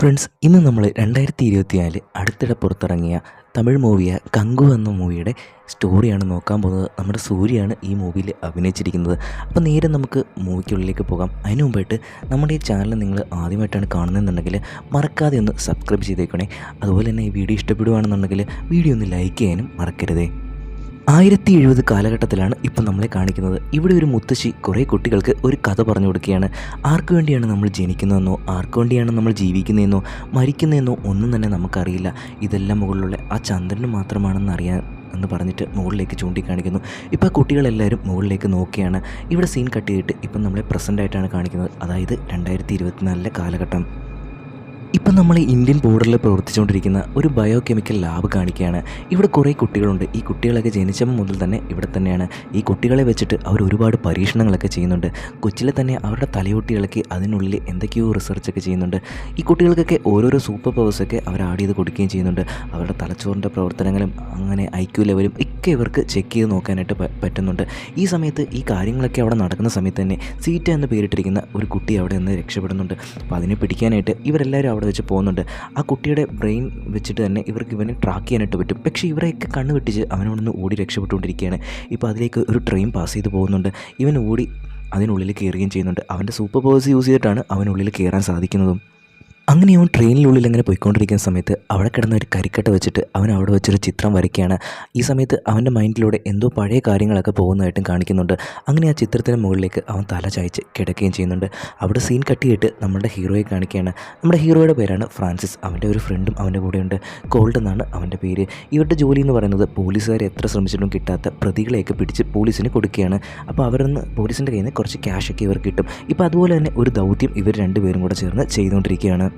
Friends, ഇന്ന് നമ്മൾ 2024 അടുത്തിടെ പുറത്തിറങ്ങിയ തമിഴ് മൂവിയായ കങ്കു എന്ന മൂവിയുടെ സ്റ്റോറിയാണ് നോക്കാൻ പോകുന്നത്. നമ്മുടെ സൂര്യയാണ് ഈ മൂവിയിൽ അഭിനയിച്ചിരിക്കുന്നത്. അപ്പോൾ നേരെ നമുക്ക് മൂവിക്കുള്ളിലേക്ക് പോകാം. അതിന് മുമ്പായിട്ട് നമ്മുടെ ഈ ചാനൽ നിങ്ങൾ ആദ്യമായിട്ടാണ് കാണുന്നതെന്നുണ്ടെങ്കിൽ മറക്കാതെ ഒന്ന് സബ്സ്ക്രൈബ് ചെയ്തേക്കണേ. അതുപോലെ തന്നെ ഈ വീഡിയോ ഇഷ്ടപ്പെടുകയാണെന്നുണ്ടെങ്കിൽ വീഡിയോ ഒന്ന് ലൈക്ക് ചെയ്യാനും മറക്കരുതേ. 1070 കാലഘട്ടത്തിലാണ് ഇപ്പം നമ്മളെ കാണിക്കുന്നത്. ഇവിടെ ഒരു മുത്തശ്ശി കുറേ കുട്ടികൾക്ക് ഒരു കഥ പറഞ്ഞു കൊടുക്കുകയാണ്. ആർക്കു വേണ്ടിയാണ് നമ്മൾ ജനിക്കുന്നതെന്നോ ആർക്കു വേണ്ടിയാണ് നമ്മൾ ജീവിക്കുന്നതെന്നോ മരിക്കുന്നതെന്നോ ഒന്നും തന്നെ നമുക്കറിയില്ല. ഇതെല്ലാം മുകളിലുള്ള ആ ചന്ദ്രന് മാത്രമാണെന്ന് അറിയാൻ എന്ന് പറഞ്ഞിട്ട് മുകളിലേക്ക് ചൂണ്ടിക്കാണിക്കുന്നു. ഇപ്പോൾ ആ കുട്ടികളെല്ലാവരും മുകളിലേക്ക് നോക്കിയാണ്. ഇവിടെ സീൻ കട്ട് ചെയ്തിട്ട് ഇപ്പം നമ്മളെ പ്രസൻ്റായിട്ടാണ് കാണിക്കുന്നത്, അതായത് 2024 കാലഘട്ടം. ഇപ്പം നമ്മൾ ഇന്ത്യൻ ബോർഡറിൽ പ്രവർത്തിച്ചുകൊണ്ടിരിക്കുന്ന ഒരു ബയോ കെമിക്കൽ ലാബ് കാണിക്കുകയാണ്. ഇവിടെ കുറേ കുട്ടികളുണ്ട്. ഈ കുട്ടികളൊക്കെ ജനിച്ചപ്പോൾ മുതൽ തന്നെ ഇവിടെ തന്നെയാണ്. ഈ കുട്ടികളെ വെച്ചിട്ട് അവർ ഒരുപാട് പരീക്ഷണങ്ങളൊക്കെ ചെയ്യുന്നുണ്ട്. കൊച്ചിലെ തന്നെ അവരുടെ തലയൊട്ടികളൊക്കെ അതിനുള്ളിൽ എന്തൊക്കെയോ റിസർച്ചൊക്കെ ചെയ്യുന്നുണ്ട്. ഈ കുട്ടികൾക്കൊക്കെ ഓരോരോ സൂപ്പർ പവേഴ്സൊക്കെ അവർ ആഡ് ചെയ്ത് കൊടുക്കുകയും ചെയ്യുന്നുണ്ട്. അവരുടെ തലച്ചോറിൻ്റെ പ്രവർത്തനങ്ങളും അങ്ങനെ IQ ലെവലും ഒക്കെ ഇവർക്ക് ചെക്ക് ചെയ്ത് നോക്കാനായിട്ട് പറ്റുന്നുണ്ട്. ഈ സമയത്ത് ഈ കാര്യങ്ങളൊക്കെ അവിടെ നടക്കുന്ന സമയത്ത് തന്നെ സീറ്റ എന്ന് പേരിട്ടിരിക്കുന്ന ഒരു കുട്ടി അവിടെ നിന്ന് രക്ഷപ്പെടുന്നുണ്ട്. അപ്പോൾ അതിനെ പിടിക്കാനായിട്ട് ഇവരെല്ലാവരും അവിടെ വെച്ച് പോകുന്നുണ്ട്. ആ കുട്ടിയുടെ ബ്രെയിൻ വെച്ചിട്ട് തന്നെ ഇവനെ ട്രാക്ക് ചെയ്യാനായിട്ട് പറ്റും. പക്ഷേ ഇവരെയൊക്കെ കണ്ണ് വെട്ടിച്ച് അവനോടൊന്ന് ഓടി രക്ഷപ്പെട്ടുകൊണ്ടിരിക്കുകയാണ്. ഇപ്പോൾ അതിലേക്ക് ഒരു ട്രെയിൻ പാസ് ചെയ്ത് പോകുന്നുണ്ട്. ഇവൻ ഓടി അതിനുള്ളിൽ കയറുകയും ചെയ്യുന്നുണ്ട്. അവൻ്റെ സൂപ്പർ പവേഴ്സ് യൂസ് ചെയ്തിട്ടാണ് അവനുള്ളിൽ കയറാൻ സാധിക്കുന്നതും. അങ്ങനെ അവൻ ട്രെയിനിനുള്ളിൽ അങ്ങനെ പോയിക്കൊണ്ടിരിക്കുന്ന സമയത്ത് അവിടെ കിടന്ന ഒരു കരിക്കട്ട വെച്ചിട്ട് അവൻ അവിടെ വെച്ചൊരു ചിത്രം വരയ്ക്കുകയാണ്. ഈ സമയത്ത് അവൻ്റെ മൈൻഡിലൂടെ എന്തോ പഴയ കാര്യങ്ങളൊക്കെ പോകുന്നതായിട്ടും കാണിക്കുന്നുണ്ട്. അങ്ങനെ ആ ചിത്രത്തിന് മുകളിലേക്ക് അവൻ തല ചായ്ച്ച് കിടക്കുകയും ചെയ്യുന്നുണ്ട്. അവിടെ സീൻ കട്ട് ചെയ്തിട്ട് നമ്മുടെ ഹീറോയെ കാണിക്കുകയാണ്. നമ്മുടെ ഹീറോയുടെ പേരാണ് ഫ്രാൻസിസ്. അവൻ്റെ ഒരു ഫ്രണ്ടും അവൻ്റെ കൂടെയുണ്ട്. കോൾഡ് എന്നാണ് അവൻ്റെ പേര്. ഇവരുടെ ജോലി എന്ന് പറയുന്നത് പോലീസുകാരെ എത്ര ശ്രമിച്ചിട്ടും കിട്ടാത്ത പ്രതികളെയൊക്കെ പിടിച്ച് പോലീസിന് കൊടുക്കുകയാണ്. അപ്പോൾ അവരിന്ന് പോലീസിൻ്റെ കയ്യിൽ നിന്ന് കുറച്ച് ക്യാഷൊക്കെ ഇവർ കിട്ടും. ഇപ്പോൾ അതുപോലെ തന്നെ ഒരു ദൗത്യം ഇവർ രണ്ടുപേരും കൂടെ ചേർന്ന് ചെയ്തുകൊണ്ടിരിക്കുകയാണ്.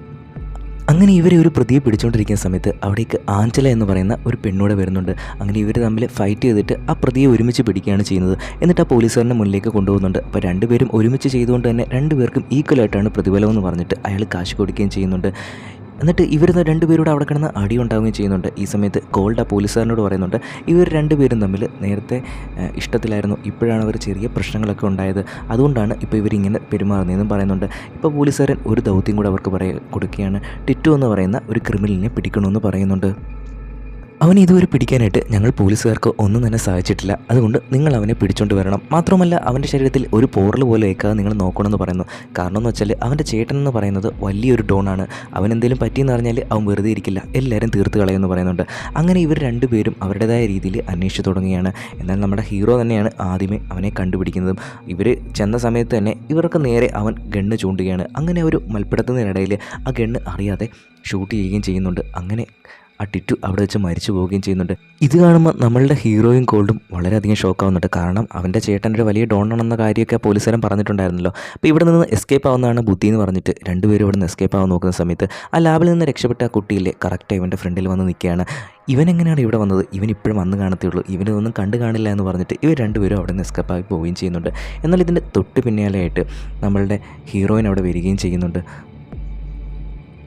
അങ്ങനെ ഇവരെ ഒരു പ്രതിയെ പിടിച്ചുകൊണ്ടിരിക്കുന്ന സമയത്ത് അവിടേക്ക് ആഞ്ചല എന്ന് പറയുന്ന ഒരു പെണ്ണൂടെ വരുന്നുണ്ട്. അങ്ങനെ ഇവർ തമ്മിൽ ഫൈറ്റ് ചെയ്തിട്ട് ആ പ്രതിയെ ഒരുമിച്ച് പിടിക്കുകയാണ് ചെയ്യുന്നത്. എന്നിട്ട് ആ പോലീസുകാരൻ്റെ മുന്നിലേക്ക് കൊണ്ടുപോകുന്നുണ്ട്. അപ്പോൾ രണ്ടുപേരും ഒരുമിച്ച് ചെയ്തുകൊണ്ട് തന്നെ രണ്ടുപേർക്കും ഈക്വലായിട്ടാണ് പ്രതിഫലം എന്ന് പറഞ്ഞിട്ട് അയാൾ കാശ് കൊടുക്കുകയും ചെയ്യുന്നുണ്ട്. എന്നിട്ട് ഇവർ രണ്ടുപേരോട് അവിടെ കിടന്ന് അടി ഉണ്ടാവുകയും ചെയ്യുന്നുണ്ട്. ഈ സമയത്ത് കോൾഡ് ആ പോലീസുകാരനോട് പറയുന്നുണ്ട് ഇവർ രണ്ടുപേരും തമ്മിൽ നേരത്തെ ഇഷ്ടത്തിലായിരുന്നു, ഇപ്പോഴാണ് അവർ ചെറിയ പ്രശ്നങ്ങളൊക്കെ ഉണ്ടായത്, അതുകൊണ്ടാണ് ഇപ്പോൾ ഇവരിങ്ങനെ പെരുമാറുന്നതെന്നും പറയുന്നുണ്ട്. ഇപ്പോൾ പോലീസുകാരൻ ഒരു ദൗത്യം കൂടെ അവർക്ക് കൊടുക്കുകയാണ്. ടിറ്റു എന്ന് പറയുന്ന ഒരു ക്രിമിനലിനെ പിടിക്കണമെന്ന് പറയുന്നുണ്ട്. അവനെ ഇതുവരെ പിടിക്കാനായിട്ട് ഞങ്ങൾ പോലീസുകാർക്ക് ഒന്നും തന്നെ സാധിച്ചിട്ടില്ല, അതുകൊണ്ട് നിങ്ങൾ അവനെ പിടിച്ചുകൊണ്ട് വരണം. മാത്രമല്ല അവൻ്റെ ശരീരത്തിൽ ഒരു പോറൽ പോലെ ഏൽക്കാതെ നിങ്ങൾ നോക്കണമെന്ന് പറയുന്നു. കാരണം എന്ന് വെച്ചാൽ അവൻ്റെ ചേട്ടൻ എന്ന് പറയുന്നത് വലിയൊരു ഡോണാണ്. അവനെന്തെങ്കിലും പറ്റിയെന്ന് പറഞ്ഞാൽ അവൻ വെറുതെ ഇരിക്കില്ല, എല്ലാവരും തീർത്ത് കളയുമെന്ന് പറയുന്നുണ്ട്. അങ്ങനെ ഇവർ രണ്ടുപേരും അവരുടേതായ രീതിയിൽ അന്വേഷിച്ച് തുടങ്ങുകയാണ്. എന്നാൽ നമ്മുടെ ഹീറോ തന്നെയാണ് ആദ്യമേ അവനെ കണ്ടുപിടിക്കുന്നതും. ഇവർ ചെന്ന സമയത്ത് തന്നെ ഇവർക്ക് നേരെ അവൻ ഗണ്ണ് ചൂണ്ടുകയാണ്. അങ്ങനെ ഒരു മൽപ്പിടുത്തത്തിനിടയിൽ ആ ഗണ്ണ് അറിയാതെ ഷൂട്ട് ചെയ്യുകയും ചെയ്യുന്നുണ്ട്. അങ്ങനെ ആ ടിറ്റു അവിടെ വെച്ച് മരിച്ചു പോവുകയും ചെയ്യുന്നുണ്ട്. ഇത് കാണുമ്പോൾ നമ്മളുടെ ഹീറോയും കോൾഡും വളരെയധികം ഷോക്കാവുന്നുണ്ട്. കാരണം അവൻ്റെ ചേട്ടൻ്റെ ഒരു വലിയ ഡോണാണെന്ന കാര്യമൊക്കെ പോലീസുകാരൻ പറഞ്ഞിട്ടുണ്ടായിരുന്നല്ലോ. അപ്പോൾ ഇവിടെ നിന്ന് എസ്കേപ്പ് ആവുന്നതാണ് ബുദ്ധി എന്ന് പറഞ്ഞിട്ട് രണ്ടുപേരും ഇവിടെ നിന്ന് എസ്കേപ്പ് ആവാൻ നോക്കുന്ന സമയത്ത് ആ ലാബിൽ നിന്ന് രക്ഷപ്പെട്ട ആ കുട്ടിയില്ലേ കറക്റ്റ് ഇവൻ്റെ ഫ്രണ്ടിൽ വന്ന് നിൽക്കുകയാണ്. ഇവൻ എങ്ങനെയാണ് ഇവിടെ വന്നത്, ഇവൻ ഇപ്പോഴും വന്ന് കാണത്തേ ഉള്ളൂ, ഇവനൊന്നും കണ്ടു കാണില്ല എന്ന് പറഞ്ഞിട്ട് ഇവർ രണ്ടുപേരും അവിടെ നിന്ന് എസ്കേപ്പായി പോവുകയും ചെയ്യുന്നുണ്ട്. എന്നാൽ ഇതിൻ്റെ തൊട്ട് പിന്നാലെയായിട്ട് നമ്മളുടെ ഹീറോയിൻ അവിടെ വരികയും ചെയ്യുന്നുണ്ട്.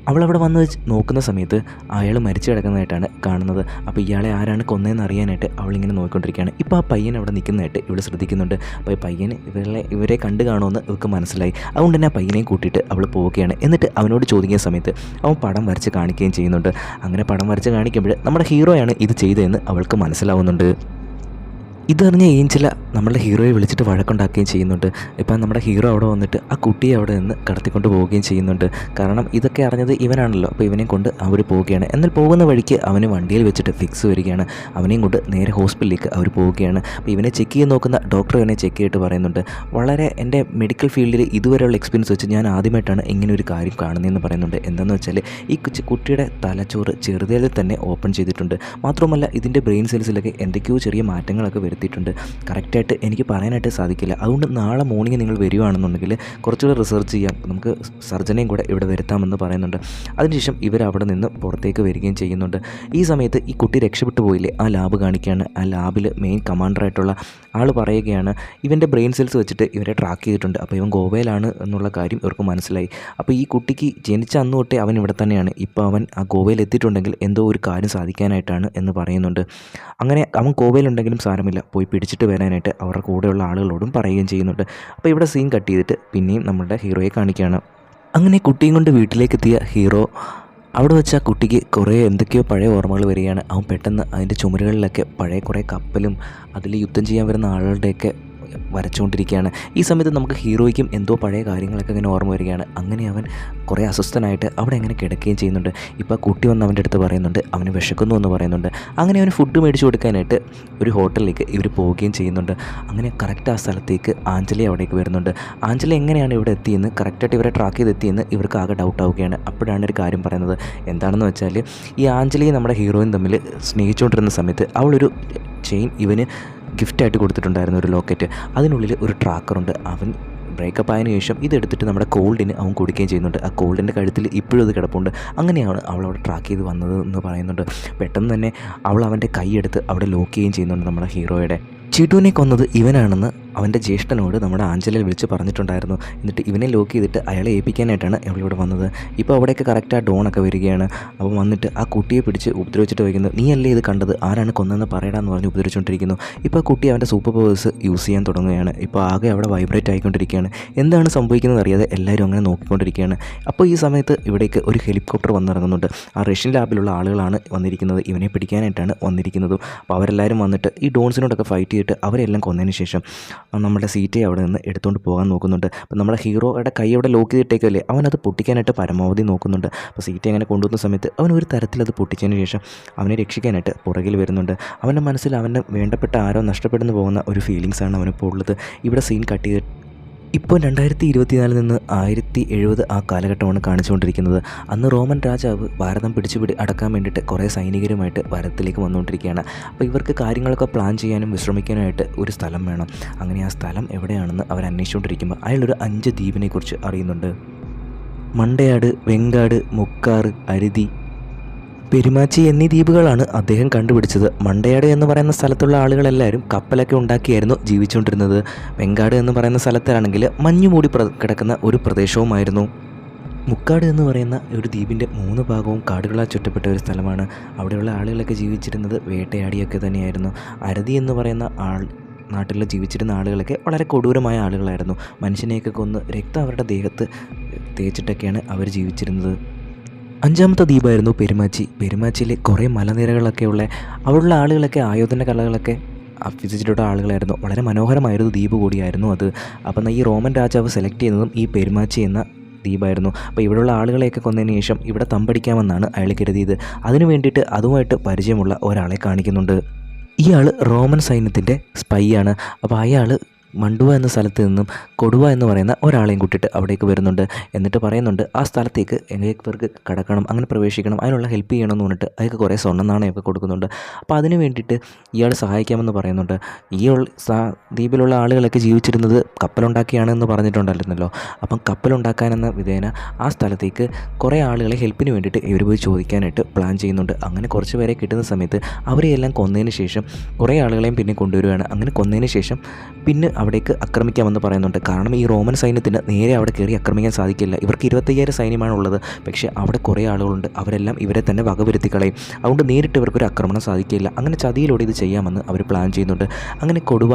അവളവിടെ വന്ന് നോക്കുന്ന സമയത്ത് അയാൾ മരിച്ചു കിടക്കുന്നതായിട്ടാണ് കാണുന്നത്. അപ്പോൾ ഇയാളെ ആരാണ് കൊന്നതെന്ന് അറിയാനായിട്ട് അവളിങ്ങനെ നോക്കിക്കൊണ്ടിരിക്കുകയാണ്. ഇപ്പോൾ ആ പയ്യൻ അവിടെ നിൽക്കുന്നതായിട്ട് ഇവൾ ശ്രദ്ധിക്കുന്നുണ്ട്. അപ്പോൾ ഈ പയ്യൻ ഇവരെ കണ്ടു കാണുമെന്ന് ഇവർക്ക് മനസ്സിലായി. അതുകൊണ്ട് തന്നെ ആ പയ്യനെയും കൂട്ടിയിട്ട് അവൾ പോവുകയാണ്. എന്നിട്ട് അവനോട് ചോദിക്കുന്ന സമയത്ത് അവൻ പടം വരച്ച് കാണിക്കുകയും ചെയ്യുന്നുണ്ട്. അങ്ങനെ പടം വരച്ച് കാണിക്കുമ്പോൾ നമ്മുടെ ഹീറോയാണ് ഇത് ചെയ്തതെന്ന് അവൾക്ക് മനസ്സിലാവുന്നുണ്ട്. ഇതറിഞ്ഞ ഏഞ്ചല നമ്മളുടെ ഹീറോയെ വിളിച്ചിട്ട് വഴക്കുണ്ടാക്കുകയും ചെയ്യുന്നുണ്ട്. ഇപ്പം നമ്മുടെ ഹീറോ അവിടെ വന്നിട്ട് ആ കുട്ടിയെ അവിടെ നിന്ന് കടത്തിക്കൊണ്ട് പോവുകയും ചെയ്യുന്നുണ്ട്. കാരണം ഇതൊക്കെ അറിഞ്ഞത് ഇവനാണല്ലോ. അപ്പോൾ ഇവനെ കൊണ്ട് അവർ പോവുകയാണ്. എന്നാൽ പോകുന്ന വഴിക്ക് അവന് വണ്ടിയിൽ വെച്ചിട്ട് ഫിക്സ് വരികയാണ്. അവനെയും കൊണ്ട് നേരെ ഹോസ്പിറ്റലിലേക്ക് അവർ പോവുകയാണ്. അപ്പോൾ ഇവനെ ചെക്ക് ചെയ്ത് നോക്കുന്ന ഡോക്ടർ ഇവനെ ചെക്ക് ചെയ്തിട്ട് പറയുന്നുണ്ട് വളരെ എൻ്റെ മെഡിക്കൽ ഫീൽഡിൽ ഇതുവരെയുള്ള എക്സ്പീരിയൻസ് വെച്ച് ഞാൻ ആദ്യമായിട്ടാണ് ഇങ്ങനെ ഒരു കാര്യം കാണുന്നതെന്ന് പറയുന്നുണ്ട്. എന്താണെന്ന് വെച്ചാൽ ഈ കുട്ടിയുടെ തലച്ചോറ് ചെറുതിൽ തന്നെ ഓപ്പൺ ചെയ്തിട്ടുണ്ട്. മാത്രമല്ല ഇതിൻ്റെ ബ്രെയിൻ സെൽസിലൊക്കെ എന്തൊക്കെയോ ചെറിയ മാറ്റങ്ങളൊക്കെ വരുത്തിയിട്ടുണ്ട്. കറക്റ്റായിട്ട് എനിക്ക് പറയാനായിട്ട് സാധിക്കില്ല. അതുകൊണ്ട് നാളെ മോർണിംഗ് നിങ്ങൾ വരികയാണെന്നുണ്ടെങ്കിൽ കുറച്ചുകൂടെ റിസർച്ച് ചെയ്യാം, നമുക്ക് സർജനെയും കൂടെ ഇവിടെ വരുത്താമെന്ന് പറയുന്നുണ്ട്. അതിനുശേഷം ഇവർ അവിടെ നിന്ന് പുറത്തേക്ക് വരികയും ചെയ്യുന്നുണ്ട്. ഈ സമയത്ത് ഈ കുട്ടി രക്ഷപ്പെട്ടു പോയില്ലേ, ആ ലാബ് കാണിക്കുകയാണ്. ആ ലാബിൽ മെയിൻ കമാൻഡറായിട്ടുള്ള ആൾ പറയുകയാണ് ഇവൻ്റെ ബ്രെയിൻ സെൽസ് വെച്ചിട്ട് ഇവരെ ട്രാക്ക് ചെയ്തിട്ടുണ്ട്. അപ്പോൾ ഇവൻ ഗോവയിലാണ് എന്നുള്ള കാര്യം ഇവർക്ക് മനസ്സിലായി. അപ്പോൾ ഈ കുട്ടിക്ക് ജനിച്ച അന്ന് തൊട്ടേ അവൻ ഇവിടെ തന്നെയാണ്. ഇപ്പോൾ അവൻ ആ ഗോവയിൽ എത്തിയിട്ടുണ്ടെങ്കിൽ എന്തോ ഒരു കാര്യം സാധിക്കാനായിട്ടാണ് എന്ന് പറയുന്നുണ്ട്. അങ്ങനെ അവൻ ഗോവയിലുണ്ടെങ്കിലും സാരമില്ല, പോയി പിടിച്ചിട്ട് വരാനായിട്ട് അവരുടെ കൂടെയുള്ള ആളുകളോടും പറയുകയും ചെയ്യുന്നുണ്ട്. അപ്പോൾ ഇവിടെ സീൻ കട്ട് ചെയ്തിട്ട് പിന്നെയും നമ്മുടെ ഹീറോയെ കാണിക്കുകയാണ്. അങ്ങനെ കുട്ടിയും കൊണ്ട് വീട്ടിലേക്കെത്തിയ ഹീറോ അവിടെ വെച്ച് ആ കുട്ടിക്ക് കുറേ എന്തൊക്കെയോ പഴയ ഓർമ്മകൾ വരികയാണ്. അവൻ പെട്ടെന്ന് അതിൻ്റെ ചുമരുകളിലൊക്കെ പഴയ കുറേ കപ്പലും അതിൽ യുദ്ധം ചെയ്യാൻ വരുന്ന ആളുകളുടെയൊക്കെ വരച്ചുകൊണ്ടിരിക്കുകയാണ്. ഈ സമയത്ത് നമുക്ക് ഹീറോയ്ക്കും എന്തോ പഴയ കാര്യങ്ങളൊക്കെ ഇങ്ങനെ ഓർമ്മ വരികയാണ്. അങ്ങനെ അവൻ കുറേ അസ്വസ്ഥനായിട്ട് അവിടെ അങ്ങനെ കിടക്കുകയും ചെയ്യുന്നുണ്ട്. ഇപ്പോൾ ആ കുട്ടി വന്ന് അവൻ്റെ അടുത്ത് പറയുന്നുണ്ട് അവന് വിശക്കുന്നു എന്ന് പറയുന്നുണ്ട്. അങ്ങനെ അവന് ഫുഡ് മേടിച്ച് കൊടുക്കാനായിട്ട് ഒരു ഹോട്ടലിലേക്ക് ഇവർ പോവുകയും ചെയ്യുന്നുണ്ട്. അങ്ങനെ കറക്റ്റ് ആ സ്ഥലത്തേക്ക് ആഞ്ചലി അവിടേക്ക് വരുന്നുണ്ട്. ആഞ്ചലി എങ്ങനെയാണ് ഇവിടെ എത്തിയെന്ന് കറക്റ്റായിട്ട് ഇവരെ ട്രാക്ക് ചെയ്തെത്തിയെന്ന് ഇവർക്ക് ആകെ ഡൗട്ട് ആവുകയാണ്. അപ്പോഴാണ് ഒരു കാര്യം പറയുന്നത്. എന്താണെന്ന് വെച്ചാൽ ഈ ആഞ്ചലിയും നമ്മുടെ ഹീറോയും തമ്മിൽ സ്നേഹിച്ചുകൊണ്ടിരുന്ന സമയത്ത് അവളൊരു ചെയിൻ ഇവന് ഗിഫ്റ്റായിട്ട് കൊടുത്തിട്ടുണ്ടായിരുന്നു, ഒരു ലോക്കറ്റ്. അതിനുള്ളിൽ ഒരു ട്രാക്കറുണ്ട്. അവൻ ബ്രേക്കപ്പ് ആയതിനു ശേഷം ഇതെടുത്തിട്ട് നമ്മുടെ കോൾഡിന് അവൻ കൊടുക്കുകയും ചെയ്യുന്നുണ്ട്. ആ കോൾഡിൻ്റെ കഴുത്തിൽ ഇപ്പോഴും അത് കിടപ്പുണ്ട്. അങ്ങനെയാണ് അവൾ അവിടെ ട്രാക്ക് ചെയ്ത് വന്നത് എന്ന് പറയുന്നുണ്ട്. പെട്ടെന്ന് തന്നെ അവൾ അവൻ്റെ കൈയെടുത്ത് അവിടെ ലോക്ക് ചെയ്യുകയും ചെയ്യുന്നുണ്ട്. നമ്മുടെ ഹീറോയുടെ ചീട്ടുവിനെ കൊന്നത് ഇവനാണെന്ന് അവൻ്റെ ജ്യേഷ്ഠനോട് നമ്മുടെ ആഞ്ചലിൽ വിളിച്ച് പറഞ്ഞിട്ടുണ്ടായിരുന്നു. എന്നിട്ട് ഇവനെ ലോക്ക് ചെയ്തിട്ട് അയാളെ ഏൽപ്പിക്കാനായിട്ടാണ് അവളിവിടെ വന്നത്. ഇപ്പോൾ അവിടെയൊക്കെ കറക്റ്റ് ആ ഡോണൊക്കെ വരികയാണ്. അപ്പോൾ വന്നിട്ട് ആ കുട്ടിയെ പിടിച്ച് ഉപദ്രവിച്ചിട്ട് വയ്ക്കുന്നു. നീ അല്ലേ ഇത് കണ്ടത്, ആരാണ് കൊന്നതെന്ന് പറയടാന്ന് പറഞ്ഞ് ഉപദ്രവിച്ചുകൊണ്ടിരിക്കുന്നു. ഇപ്പോൾ ആ കുട്ടി അവൻ്റെ സൂപ്പർ പവേഴ്സ് യൂസ് ചെയ്യാൻ തുടങ്ങുകയാണ്. ഇപ്പോൾ ആകെ അവിടെ വൈബ്രേറ്റ് ആയിക്കൊണ്ടിരിക്കുകയാണ്. എന്താണ് സംഭവിക്കുന്നത് അറിയാതെ എല്ലാവരും അങ്ങനെ നോക്കിക്കൊണ്ടിരിക്കുകയാണ്. അപ്പോൾ ഈ സമയത്ത് ഇവിടേക്ക് ഒരു ഹെലികോപ്റ്റർ വന്നിറങ്ങുന്നുണ്ട്. ആ റഷ്യൻ ലാബിലുള്ള ആളുകളാണ് വന്നിരിക്കുന്നത്. ഇവനെ പിടിക്കാനായിട്ടാണ് വന്നിരിക്കുന്നതും. അപ്പോൾ അവരെല്ലാവരും വന്നിട്ട് ഈ ഡോൺസിനോടൊക്കെ ഫൈറ്റ് ചെയ്തിട്ട് അവരെല്ലാം കൊന്നതിന് ശേഷം നമ്മുടെ സീറ്റയെ അവിടെ നിന്ന് എടുത്തുകൊണ്ട് പോകാൻ നോക്കുന്നുണ്ട്. അപ്പോൾ നമ്മുടെ ഹീറോയുടെ കൈ അവിടെ ലോക്ക് ചെയ്തിട്ടേക്കല്ലേ, അവനത് പൊട്ടിക്കാനായിട്ട് പരമാവധി നോക്കുന്നുണ്ട്. അപ്പോൾ സീറ്റയെ അങ്ങനെ കൊണ്ടുവന്ന സമയത്ത് അവൻ ഒരു തരത്തിലത് പൊട്ടിച്ചതിന് ശേഷം അവനെ രക്ഷിക്കാനായിട്ട് പുറകിൽ വരുന്നുണ്ട്. അവൻ്റെ മനസ്സിൽ അവൻ്റെ വേണ്ടപ്പെട്ട ആരോ നഷ്ടപ്പെടുന്നു പോകുന്ന ഒരു ഫീലിങ്സാണ് അവനിപ്പോൾ ഉള്ളത്. ഇവിടെ സീൻ കട്ട് ചെയ്ത് ഇപ്പോൾ 2024 നിന്ന് 1070 ആ കാലഘട്ടമാണ് കാണിച്ചുകൊണ്ടിരിക്കുന്നത്. അന്ന് റോമൻ രാജാവ് ഭാരതം അടക്കാൻ വേണ്ടിയിട്ട് കുറേ സൈനികരുമായിട്ട് ഭാരതത്തിലേക്ക് വന്നുകൊണ്ടിരിക്കുകയാണ്. അപ്പോൾ ഇവർക്ക് കാര്യങ്ങളൊക്കെ പ്ലാൻ ചെയ്യാനും വിശ്രമിക്കാനായിട്ട് ഒരു സ്ഥലം വേണം. അങ്ങനെ ആ സ്ഥലം എവിടെയാണെന്ന് അവർ അന്വേഷിച്ചുകൊണ്ടിരിക്കുമ്പോൾ അയാളൊരു 5 ദ്വീപിനെക്കുറിച്ച് അറിയുന്നുണ്ട്. മണ്ടയാട്, വെങ്കാട്, മുക്കാറ്, അരുതി, പെരുമാച്ചി എന്നീ ദ്വീപുകളാണ് അദ്ദേഹം കണ്ടുപിടിച്ചത്. മണ്ടയാട് എന്ന് പറയുന്ന സ്ഥലത്തുള്ള ആളുകളെല്ലാവരും കപ്പലൊക്കെ ഉണ്ടാക്കിയായിരുന്നു ജീവിച്ചുകൊണ്ടിരുന്നത്. വെങ്കാട് എന്ന് പറയുന്ന സ്ഥലത്താണെങ്കിൽ മഞ്ഞുമൂടി കിടക്കുന്ന ഒരു പ്രദേശവുമായിരുന്നു. മുക്കാട് എന്ന് പറയുന്ന ഒരു ദ്വീപിൻ്റെ 3 ഭാഗവും കാടുകളാൽ ചുറ്റപ്പെട്ട ഒരു സ്ഥലമാണ്. അവിടെയുള്ള ആളുകളൊക്കെ ജീവിച്ചിരുന്നത് വേട്ടയാടിയൊക്കെ തന്നെയായിരുന്നു. അരതി എന്ന് പറയുന്ന നാട്ടിൽ ജീവിച്ചിരുന്ന ആളുകളൊക്കെ വളരെ കൊടൂരമായ ആളുകളായിരുന്നു. മനുഷ്യനെയൊക്കെ കൊന്ന് രക്തം അവരുടെ ദേഹത്ത് തേച്ചിട്ടൊക്കെയാണ് അവർ ജീവിച്ചിരുന്നത്. 5ാമത്തെ ദ്വീപായിരുന്നു പെരുമാച്ചി. പെരുമാച്ചിയിൽ കുറേ മലനിരകളൊക്കെയുള്ള അവിടെയുള്ള ആളുകളൊക്കെ ആയോധന കലകളൊക്കെ അഭ്യസിച്ചിട്ടുള്ള ആളുകളായിരുന്നു. വളരെ മനോഹരമായൊരു ദ്വീപ് കൂടിയായിരുന്നു അത്. അപ്പം ഈ റോമൻ രാജാവ് സെലക്ട് ചെയ്യുന്നതും ഈ പെരുമാച്ചി എന്ന ദ്വീപായിരുന്നു. അപ്പോൾ ഇവിടെയുള്ള ആളുകളെയൊക്കെ കൊന്നതിന് ശേഷം ഇവിടെ തമ്പടിക്കാമെന്നാണ് അയാൾ കരുതിയത്. അതിനു വേണ്ടിയിട്ട് അതുമായിട്ട് പരിചയമുള്ള ഒരാളെ കാണിക്കുന്നുണ്ട്. ഇയാൾ റോമൻ സൈന്യത്തിൻ്റെ സ്പൈ ആണ്. അപ്പോൾ അയാൾ മണ്ടുവ എന്ന സ്ഥലത്ത് നിന്നും കൊടുവ എന്ന് പറയുന്ന ഒരാളെയും കൂട്ടിയിട്ട് അവിടേക്ക് വരുന്നുണ്ട്. എന്നിട്ട് പറയുന്നുണ്ട് ആ സ്ഥലത്തേക്ക് ഇവർക്ക് കടക്കണം, അങ്ങനെ പ്രവേശിക്കണം, അതിനുള്ള ഹെൽപ്പ് ചെയ്യണമെന്ന് പറഞ്ഞിട്ട് അയാൾക്ക് കുറേ സ്വർണ്ണ നാണയമൊക്കെ കൊടുക്കുന്നുണ്ട്. അപ്പോൾ അതിന് വേണ്ടിയിട്ട് ഇയാൾ സഹായിക്കാമെന്ന് പറയുന്നുണ്ട്. ഈ ദ്വീപിലുള്ള ആളുകളൊക്കെ ജീവിച്ചിരുന്നത് കപ്പലുണ്ടാക്കിയാണെന്ന് പറഞ്ഞിട്ടുണ്ടായിരുന്നല്ലോ. അപ്പം കപ്പലുണ്ടാക്കാനെന്ന വിധേന ആ സ്ഥലത്തേക്ക് കുറേ ആളുകളെ ഹെൽപ്പിന് വേണ്ടിയിട്ട് ഇവർ പോയി ചോദിക്കാനായിട്ട് പ്ലാൻ ചെയ്യുന്നുണ്ട്. അങ്ങനെ കുറച്ച് പേരെ കിട്ടുന്ന സമയത്ത് അവരെയെല്ലാം കൊന്നതിന് ശേഷം കുറേ ആളുകളെയും പിന്നെ കൊണ്ടുവരികയാണ്. അങ്ങനെ കൊന്നതിന് ശേഷം പിന്നെ അവിടേക്ക് ആക്രമിക്കാമെന്ന് പറയുന്നുണ്ട്. കാരണം ഈ റോമൻ സൈന്യത്തിന് നേരെ അവിടെ കയറി ആക്രമിക്കാൻ സാധിക്കില്ല. ഇവർക്ക് 25,000 സൈന്യമാണുള്ളത്. പക്ഷേ അവിടെ കുറേ ആളുകളുണ്ട്, അവരെല്ലാം ഇവരെ തന്നെ വകവരുത്തി കളയും. അതുകൊണ്ട് നേരിട്ട് ഇവർക്കൊരു ആക്രമണം സാധിക്കില്ല. അങ്ങനെ ചതിയിലൂടെ ഇത് ചെയ്യാമെന്ന് അവർ പ്ലാൻ ചെയ്യുന്നുണ്ട്. അങ്ങനെ കൊടുവ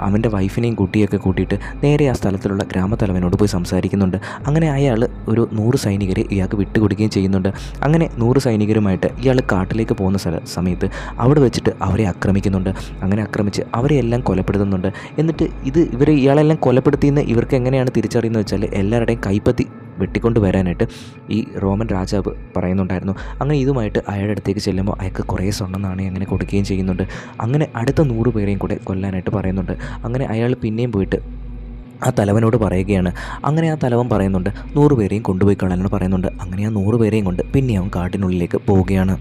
അവൻ്റെ വൈഫിനെയും കുട്ടിയൊക്കെ കൂട്ടിയിട്ട് നേരെ ആ സ്ഥലത്തിലുള്ള ഗ്രാമത്തലവനോട് പോയി സംസാരിക്കുന്നുണ്ട്. അങ്ങനെ അയാൾ ഒരു 100 സൈനികരെ ഇയാൾക്ക് വിട്ടുകൊടുക്കുകയും ചെയ്യുന്നുണ്ട്. അങ്ങനെ 100 സൈനികരുമായിട്ട് ഇയാൾ കാട്ടിലേക്ക് പോകുന്ന സമയത്ത് അവിടെ വെച്ചിട്ട് അവരെ ആക്രമിക്കുന്നുണ്ട്. അങ്ങനെ ആക്രമിച്ച് അവരെയെല്ലാം കൊലപ്പെടുത്തുന്നുണ്ട്. എന്നിട്ട് ഇയാളെല്ലാം കൊലപ്പെടുത്തിയെന്ന് ഇവർക്ക് എങ്ങനെയാണ് തിരിച്ചറിയുന്നത് വെച്ചാൽ എല്ലാവരുടെയും കൈപ്പത്തി വെട്ടിക്കൊണ്ട് വരാനായിട്ട് ഈ റോമൻ രാജാവ് പറയുന്നുണ്ടായിരുന്നു. അങ്ങനെ ഇതുമായിട്ട് അയാളുടെ അടുത്തേക്ക് ചെല്ലുമ്പോൾ അയാൾക്ക് കുറേ സ്വർണ്ണ നാണയം അങ്ങനെ കൊടുക്കുകയും ചെയ്യുന്നുണ്ട്. അങ്ങനെ അടുത്ത 100 പേരെയും കൂടെ കൊല്ലാനായിട്ട് പറയുന്നുണ്ട്. അങ്ങനെ അയാൾ പിന്നെയും പോയിട്ട് ആ തലവനോട് പറയുകയാണ്. അങ്ങനെ ആ തലവൻ പറയുന്നുണ്ട് 100 പേരെയും കൊണ്ടുപോയി കളയാൻ പറയുന്നുണ്ട്. അങ്ങനെ ആ 100 പേരെയും കൊണ്ട് പിന്നെ അവൻ കാട്ടിനുള്ളിലേക്ക് പോവുകയാണ്.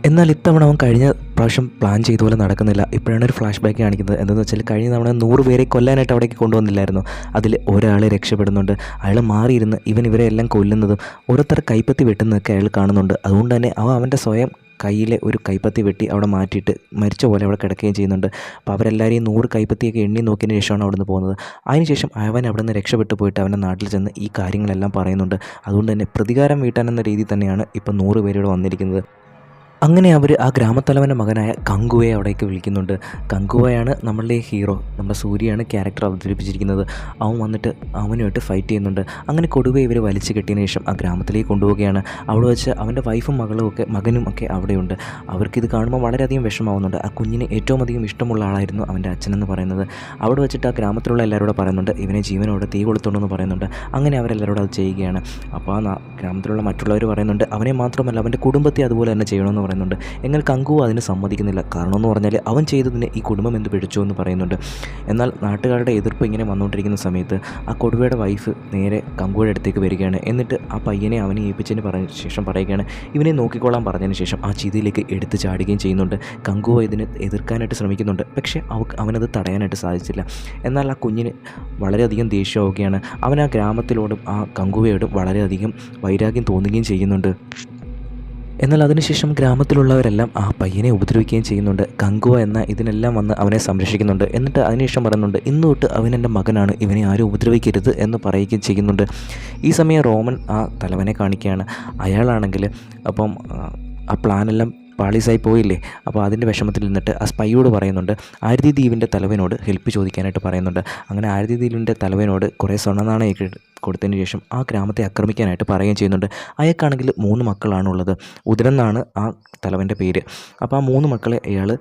എന്നാൽ ഇത്തവണ അവൻ കഴിഞ്ഞ പ്രാവശ്യം പ്ലാൻ ചെയ്ത പോലെ നടക്കുന്നില്ല. ഇപ്പോഴാണ് ഒരു ഫ്ലാഷ് ബാക്ക് കാണിക്കുന്നത്. എന്താണെന്ന് വെച്ചാൽ കഴിഞ്ഞ തവണ 100 പേരെ കൊല്ലാനായിട്ട് അവിടേക്ക് കൊണ്ടുവന്നില്ലായിരുന്നു. അതിൽ ഒരാളെ രക്ഷപ്പെടുന്നുണ്ട്. അയാൾ മാറിയിരുന്ന് ഇവരെ എല്ലാം കൊല്ലുന്നതും ഓരോരുത്തർ കൈപ്പത്തി വെട്ടുന്നതൊക്കെ അയാൾ കാണുന്നുണ്ട്. അതുകൊണ്ട് തന്നെ അവൻ്റെ സ്വയം കയ്യിലെ ഒരു കൈപ്പത്തി വെട്ടി അവിടെ മാറ്റിയിട്ട് മരിച്ച പോലെ അവിടെ കിടക്കുകയും ചെയ്യുന്നുണ്ട്. അപ്പോൾ അവരെല്ലാവരെയും 100 കൈപ്പത്തിയൊക്കെ എണ്ണി നോക്കിയതിന് ശേഷമാണ് അവിടെ നിന്ന് പോകുന്നത്. അതിനുശേഷം അവൻ അവിടെ നിന്ന് രക്ഷപ്പെട്ടു പോയിട്ട് അവൻ്റെ നാട്ടിൽ ചെന്ന് ഈ കാര്യങ്ങളെല്ലാം പറയുന്നുണ്ട്. അതുകൊണ്ട് തന്നെ പ്രതികാരം വീട്ടാനെന്ന രീതിയിൽ തന്നെയാണ് ഇപ്പോൾ 100 പേരോട് വന്നിരിക്കുന്നത്. അങ്ങനെ അവർ ആ ഗ്രാമത്തലവൻ്റെ മകനായ കങ്കുവയെ അവിടേക്ക് വിളിക്കുന്നുണ്ട്. കങ്കുവയാണ് നമ്മളുടെ ഹീറോ, നമ്മുടെ സൂര്യയാണ് ക്യാരക്ടർ അവതരിപ്പിച്ചിരിക്കുന്നത്. അവൻ വന്നിട്ട് അവനുമായിട്ട് ഫൈറ്റ് ചെയ്യുന്നുണ്ട്. അങ്ങനെ കൊടുവെ ഇവർ വലിച്ചു കെട്ടിയതിന് ശേഷം ആ ഗ്രാമത്തിലേക്ക് കൊണ്ടുപോവുകയാണ്. അവിടെ വെച്ച് അവൻ്റെ വൈഫും മകനും ഒക്കെ അവിടെയുണ്ട്. അവർക്കിത് കാണുമ്പോൾ വളരെയധികം വിഷമാവുന്നുണ്ട്. ആ കുഞ്ഞിന് ഏറ്റവും അധികം ഇഷ്ടമുള്ള ആളായിരുന്നു അവൻ്റെ അച്ഛനെന്ന് പറയുന്നത്. അവിടെ വെച്ചിട്ട് ആ ഗ്രാമത്തിലുള്ള എല്ലാവരോടും പറയുന്നുണ്ട് ഇവനെ ജീവനോടെ തീ കൊളുത്തുണ്ടെന്ന് പറയുന്നുണ്ട്. അങ്ങനെ അവരെല്ലാവരോടും അത് ചെയ്യുകയാണ്. അപ്പോൾ ആ ഗ്രാമത്തിലുള്ള മറ്റുള്ളവർ പറയുന്നുണ്ട് അവനെ മാത്രമല്ല അവൻ്റെ കുടുംബത്തെ അതുപോലെ തന്നെ ചെയ്യണമെന്ന് പറയുന്നുണ്ട്. എന്നാൽ കങ്കു അതിന് സമ്മതിക്കുന്നില്ല. കാരണം എന്ന് പറഞ്ഞാൽ അവൻ ചെയ്തതിന് ഈ കുടുംബം എന്ത് പിടിച്ചു എന്ന് പറയുന്നുണ്ട്. എന്നാൽ നാട്ടുകാരുടെ എതിർപ്പ് ഇങ്ങനെ വന്നുകൊണ്ടിരിക്കുന്ന സമയത്ത് ആ കൊടുവയുടെ വൈഫ് നേരെ കങ്കുവയുടെ അടുത്തേക്ക് വരികയാണ്. എന്നിട്ട് ആ പയ്യനെ അവനെ ഏൽപ്പിച്ചതിന് പറഞ്ഞ ശേഷം പറയുകയാണ് ഇവനെ നോക്കിക്കോളാൻ പറഞ്ഞതിന് ശേഷം ആ ചിതിയിലേക്ക് എടുത്ത് ചാടുകയും ചെയ്യുന്നുണ്ട്. കങ്കുവ ഇതിനെ എതിർക്കാനായിട്ട് ശ്രമിക്കുന്നുണ്ട്. പക്ഷേ അവനത് തടയാനായിട്ട് സാധിച്ചില്ല. എന്നാൽ ആ കുഞ്ഞിന് വളരെയധികം ദേഷ്യമാവുകയാണ്. അവൻ ആ ഗ്രാമത്തിലോടും ആ കങ്കുവയോടും വളരെയധികം വൈരാഗ്യം തോന്നുകയും ചെയ്യുന്നുണ്ട്. എന്നാൽ അതിനുശേഷം ഗ്രാമത്തിലുള്ളവരെല്ലാം ആ പയ്യനെ ഉപദ്രവിക്കുകയും ചെയ്യുന്നുണ്ട്. കങ്കുവ എന്ന ഇതിനെല്ലാം വന്ന് അവനെ സംരക്ഷിക്കുന്നുണ്ട്. എന്നിട്ട് അതിനുശേഷം പറയുന്നുണ്ട് ഇന്ന് തൊട്ട് അവൻ എൻ്റെ മകനാണ്, ഇവനെ ആരും ഉപദ്രവിക്കരുത് എന്ന് പറയുകയും ചെയ്യുന്നുണ്ട്. ഈ സമയം റോമൻ ആ തലവനെ കാണിക്കുകയാണ്. അയാളാണെങ്കിൽ അപ്പം ആ പ്ലാനെല്ലാം പാളീസായി പോയില്ലേ. അപ്പോൾ അതിൻ്റെ വിഷമത്തിൽ നിന്നിട്ട് ആ സ്പൈയോട് പറയുന്നുണ്ട് ആരതി ദ്വീപിൻ്റെ തലവനോട് ഹെൽപ്പ് ചോദിക്കാനായിട്ട് പറയുന്നുണ്ട്. അങ്ങനെ ആരതി ദ്വീപിൻ്റെ തലവനോട് കുറേ സ്വർണ്ണനാണയൊക്കെ കൊടുത്തതിന് ശേഷം ആ ഗ്രാമത്തെ ആക്രമിക്കാനായിട്ട് പറയുകയും ചെയ്യുന്നുണ്ട്. അയാൾക്കാണെങ്കിൽ 3 മക്കളാണുള്ളത്. ഉദരൻ എന്നാണ് ആ തലവൻ്റെ പേര്. അപ്പോൾ ആ 3 മക്കളെ അയാൾ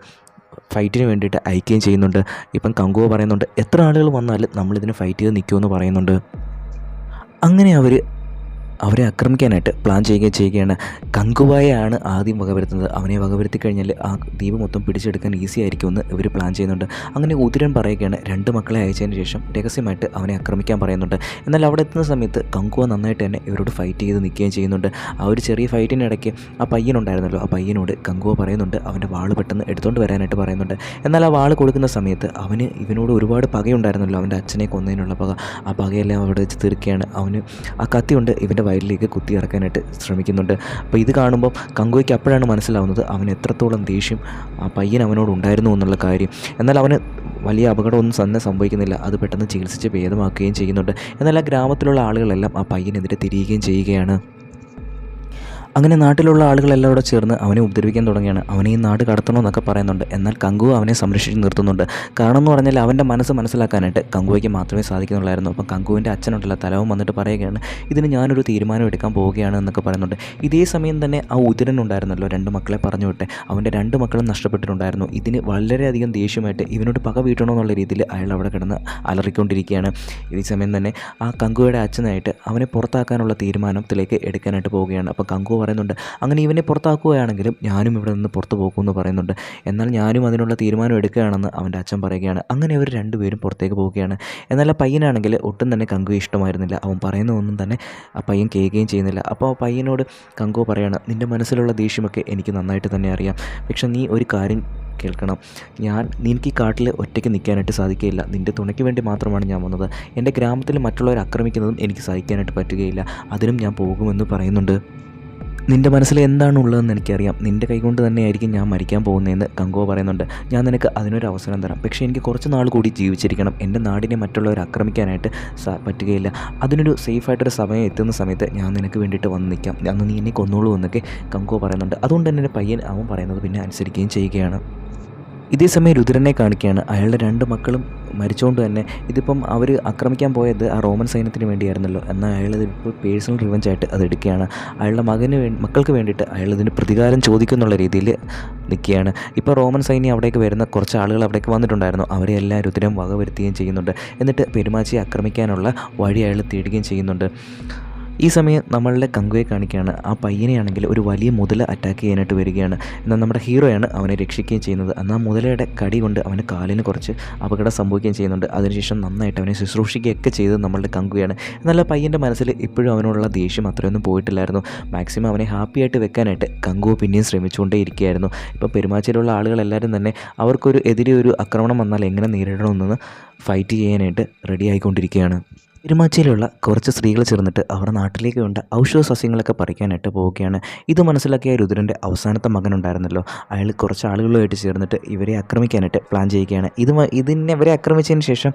ഫൈറ്റിന് വേണ്ടിയിട്ട് അയക്കുകയും ചെയ്യുന്നുണ്ട്. ഇപ്പം കങ്കുവ പറയുന്നുണ്ട് എത്ര ആളുകൾ വന്നാലും നമ്മളിതിന് ഫൈറ്റ് ചെയ്ത് നിൽക്കുമെന്ന് പറയുന്നുണ്ട്. അങ്ങനെ അവരെ ആക്രമിക്കാനായിട്ട് പ്ലാൻ ചെയ്യുകയാണ്. കങ്കുവായാണ് ആദ്യം വകവരുത്തുന്നത്. അവനെ വകവരുത്തി കഴിഞ്ഞാൽ ആ ദ്വീപ് മൊത്തം പിടിച്ചെടുക്കാൻ ഈസി ആയിരിക്കുമെന്ന് ഇവർ പ്ലാൻ ചെയ്യുന്നുണ്ട്. അങ്ങനെ ഉദരൻ പറയുകയാണ് 2 മക്കളെ അയച്ചതിന് ശേഷം രഹസ്യമായിട്ട് അവനെ ആക്രമിക്കാൻ പറയുന്നുണ്ട്. എന്നാൽ അവിടെ എത്തുന്ന സമയത്ത് കങ്കുവ നന്നായിട്ട് തന്നെ ഇവരോട് ഫൈറ്റ് ചെയ്ത് നിൽക്കുകയും ചെയ്യുന്നുണ്ട്. ആ ഒരു ചെറിയ ഫൈറ്റിനിടയ്ക്ക് ആ പയ്യനുണ്ടായിരുന്നല്ലോ, ആ പയ്യനോട് കങ്കുവ പറയുന്നുണ്ട് അവൻ്റെ വാള് പെട്ടെന്ന് എടുത്തുകൊണ്ട് വരാനായിട്ട് പറയുന്നുണ്ട്. എന്നാൽ ആ വാള് കൊടുക്കുന്ന സമയത്ത് ഇവനോട് ഒരുപാട് പകയുണ്ടായിരുന്നല്ലോ, അവൻ്റെ അച്ഛനെ കൊന്നതിനുള്ള പക. ആ പകയെല്ലാം അവിടെ വെച്ച് തീർക്കുകയാണ്. അവന് ആ കത്തി കൊണ്ട് ഇവൻ്റെ വയലിലേക്ക് കുത്തി ഇറക്കാനായിട്ട് ശ്രമിക്കുന്നുണ്ട്. അപ്പോൾ ഇത് കാണുമ്പോൾ കങ്കുവയ്ക്ക് അപ്പോഴാണ് മനസ്സിലാവുന്നത് അവന് എത്രത്തോളം ദേഷ്യം ആ പയ്യൻ അവനോട് ഉണ്ടായിരുന്നു എന്നുള്ള കാര്യം. എന്നാൽ അവന് വലിയ അപകടമൊന്നും തന്നെ സംഭവിക്കുന്നില്ല. അത് പെട്ടെന്ന് ചികിത്സിച്ച് ഭേദമാക്കുകയും ചെയ്യുന്നുണ്ട്. എന്നാൽ ആ ഗ്രാമത്തിലുള്ള ആളുകളെല്ലാം ആ പയ്യനെതിരെ തിരിയുകയും ചെയ്യുകയാണ്. അങ്ങനെ നാട്ടിലുള്ള ആളുകളെല്ലാം കൂടെ ചേർന്ന് അവനെ ഉപദ്രവിക്കാൻ തുടങ്ങിയാണ്. അവനെ ഈ നാട് കടത്തണമെന്നൊക്കെ പറയുന്നുണ്ട്. എന്നാൽ കങ്കുവ അവനെ സംരക്ഷിച്ച് നിർത്തുന്നുണ്ട്. കാരണം എന്ന് പറഞ്ഞാൽ അവൻ്റെ മനസ്സ് മനസ്സിലാക്കാനായിട്ട് കങ്കുവയ്ക്ക് മാത്രമേ സാധിക്കുന്നുള്ളായിരുന്നു. അപ്പം കങ്കുവിൻ്റെ അച്ഛനുണ്ടല്ലോ തലവൻ വന്നിട്ട് പറയുകയാണ് ഇതിന് ഞാനൊരു തീരുമാനം എടുക്കാൻ പോവുകയാണ് എന്നൊക്കെ പറയുന്നുണ്ട്. ഇതേ സമയം തന്നെ ആ ഉദരൻ ഉണ്ടായിരുന്നല്ലോ, 2 മക്കളെ പറഞ്ഞു വിട്ടെ, അവൻ്റെ 2 മക്കളും നഷ്ടപ്പെട്ടിട്ടുണ്ടായിരുന്നു. ഇതിന് വളരെയധികം ദേഷ്യമായിട്ട് ഇവനോട് പക വീട്ടണമെന്നുള്ള രീതിയിൽ അയാൾ അവിടെ കിടന്ന് അലറിക്കൊണ്ടിരിക്കുകയാണ്. ഈ സമയം തന്നെ ആ കങ്കുവയുടെ അച്ഛനായിട്ട് അവനെ പുറത്താക്കാനുള്ള തീരുമാനത്തിലേക്ക് എടുക്കാനായിട്ട് പോവുകയാണ്. അപ്പോൾ കങ്കുവ പറയുന്നുണ്ട് അങ്ങനെ ഇവനെ പുറത്താക്കുകയാണെങ്കിലും ഞാനും ഇവിടെ നിന്ന് പുറത്തു പോകുമെന്ന് പറയുന്നുണ്ട്. എന്നാൽ ഞാനും അതിനുള്ള തീരുമാനം എടുക്കുകയാണെന്ന് അവൻ്റെ അച്ഛൻ പറയുകയാണ്. അങ്ങനെ അവർ 2 പേരും പുറത്തേക്ക് പോവുകയാണ്. എന്നാൽ ആ പയ്യനാണെങ്കിൽ ഒട്ടും തന്നെ കങ്കുവെ ഇഷ്ടമായിരുന്നില്ല. അവൻ പറയുന്നതൊന്നും തന്നെ ആ പയ്യൻ കേൾക്കുകയും ചെയ്യുന്നില്ല. അപ്പോൾ ആ പയ്യനോട് കങ്കുവ പറയുകയാണ് നിൻ്റെ മനസ്സിലുള്ള ദേഷ്യമൊക്കെ എനിക്ക് നന്നായിട്ട് തന്നെ അറിയാം. പക്ഷെ നീ ഒരു കാര്യം കേൾക്കണം, നിനക്ക് ഈ കാട്ടിൽ ഒറ്റയ്ക്ക് നിൽക്കാനായിട്ട് സാധിക്കുകയില്ല. നിൻ്റെ തുണയ്ക്ക് വേണ്ടി മാത്രമാണ് ഞാൻ വന്നത്. എൻ്റെ ഗ്രാമത്തിൽ മറ്റുള്ളവർ ആക്രമിക്കുന്നതും എനിക്ക് സഹിക്കാനായിട്ട് പറ്റുകയില്ല. അതിനും ഞാൻ പോകുമെന്ന് പറയുന്നുണ്ട്. നിൻ്റെ മനസ്സിൽ എന്താണുള്ളതെന്ന് എനിക്കറിയാം. നിൻ്റെ കൈകൊണ്ട് തന്നെയായിരിക്കും ഞാൻ മരിക്കാൻ പോകുന്നതെന്ന് കങ്കുവ പറയുന്നുണ്ട്. ഞാൻ നിനക്ക് അതിനൊരു അവസരം തരാം. പക്ഷേ എനിക്ക് കുറച്ച് നാൾ കൂടി ജീവിച്ചിരിക്കണം. എൻ്റെ നാടിനെ മറ്റുള്ളവർ ആക്രമിക്കാനായിട്ട് പറ്റുകയില്ല. അതിനൊരു സേഫായിട്ടൊരു സമയം എത്തുന്ന സമയത്ത് ഞാൻ നിനക്ക് വേണ്ടിയിട്ട് വന്ന് നിൽക്കാം. അന്ന് നീ എന്നെ കൊന്നോളൂ എന്നൊക്കെ കങ്കുവ പറയുന്നുണ്ട്. അതുകൊണ്ട് തന്നെ പയ്യൻ അവൻ പറയുന്നത് പിന്നെ അനുസരിക്കുകയും ചെയ്യുകയാണ്. ഇതേ സമയം രുദ്രനെ കാണിക്കുകയാണ്. അയാളുടെ 2 മക്കളും മരിച്ചുകൊണ്ട് തന്നെ ഇതിപ്പം അവർ ആക്രമിക്കാൻ പോയത് ആ റോമൻ സൈന്യത്തിന് വേണ്ടിയായിരുന്നല്ലോ. എന്നാൽ അയാളത് ഇപ്പോൾ പേഴ്സണൽ റിവഞ്ചായിട്ട് അത് എടുക്കുകയാണ്. അയാളുടെ മക്കൾക്ക് വേണ്ടിയിട്ട് അയാളതിന് പ്രതികാരം ചോദിക്കുന്നുള്ള രീതിയിൽ നിൽക്കുകയാണ്. ഇപ്പോൾ റോമൻ സൈന്യം അവിടേക്ക് വരുന്ന കുറച്ച് ആളുകൾ അവിടേക്ക് വന്നിട്ടുണ്ടായിരുന്നു. അവരെ എല്ലാം രുദ്രം വകവരുത്തുകയും ചെയ്യുന്നുണ്ട്. എന്നിട്ട് പെരുമാച്ചിയെ ആക്രമിക്കാനുള്ള വഴി അയാൾ തേടുകയും ചെയ്യുന്നുണ്ട്. ഈ സമയം നമ്മളുടെ കങ്കുവയെ കാണിക്കുകയാണ്. ആ പയ്യനെയാണെങ്കിൽ ഒരു വലിയ മുതല അറ്റാക്ക് ചെയ്യാനായിട്ട് വരികയാണ്. എന്നാൽ നമ്മുടെ ഹീറോയാണ് അവനെ രക്ഷിക്കുകയും ചെയ്യുന്നത്. എന്നാൽ മുതലയുടെ കടി കൊണ്ട് അവന് കാലിന് കുറച്ച് അപകടം സംഭവിക്കുകയും ചെയ്യുന്നുണ്ട്. അതിനുശേഷം നന്നായിട്ട് അവനെ ശുശ്രൂഷിക്കുകയൊക്കെ ചെയ്തത് നമ്മളുടെ കങ്കുവയാണ്. എന്നാൽ ആ പയ്യൻ്റെ മനസ്സിൽ ഇപ്പോഴും അവനോടുള്ള ദേഷ്യം അത്രയൊന്നും പോയിട്ടില്ലായിരുന്നു. മാക്സിമം അവനെ ഹാപ്പിയായിട്ട് വെക്കാനായിട്ട് കങ്കുവ പിന്നെയും ശ്രമിച്ചുകൊണ്ടേ ഇരിക്കുകയായിരുന്നു. ഇപ്പോൾ പെരുമാച്ചയിലുള്ള ആളുകളെല്ലാവരും തന്നെ അവർക്കൊരു എതിരെ ഒരു ആക്രമണം വന്നാൽ എങ്ങനെ നേരിടണമെന്ന് ഫൈറ്റ് ചെയ്യാനായിട്ട് റെഡി ആയിക്കൊണ്ടിരിക്കുകയാണ്. പെരുമാച്ചയിലുള്ള കുറച്ച് സ്ത്രീകൾ ചേർന്നിട്ട് അവരുടെ നാട്ടിലേക്ക് വേണ്ട ഔഷധ സസ്യങ്ങളൊക്കെ പറിക്കാനായിട്ട് പോവുകയാണ്. ഇത് മനസ്സിലാക്കിയ രുദ്രൻ്റെ അവസാനത്തെ മകനുണ്ടായിരുന്നല്ലോ, അയാൾ കുറച്ച് ആളുകളുമായിട്ട് ചേർന്നിട്ട് ഇവരെ ആക്രമിക്കാനായിട്ട് പ്ലാൻ ചെയ്യുകയാണ്. ഇവരെ ആക്രമിച്ചതിന് ശേഷം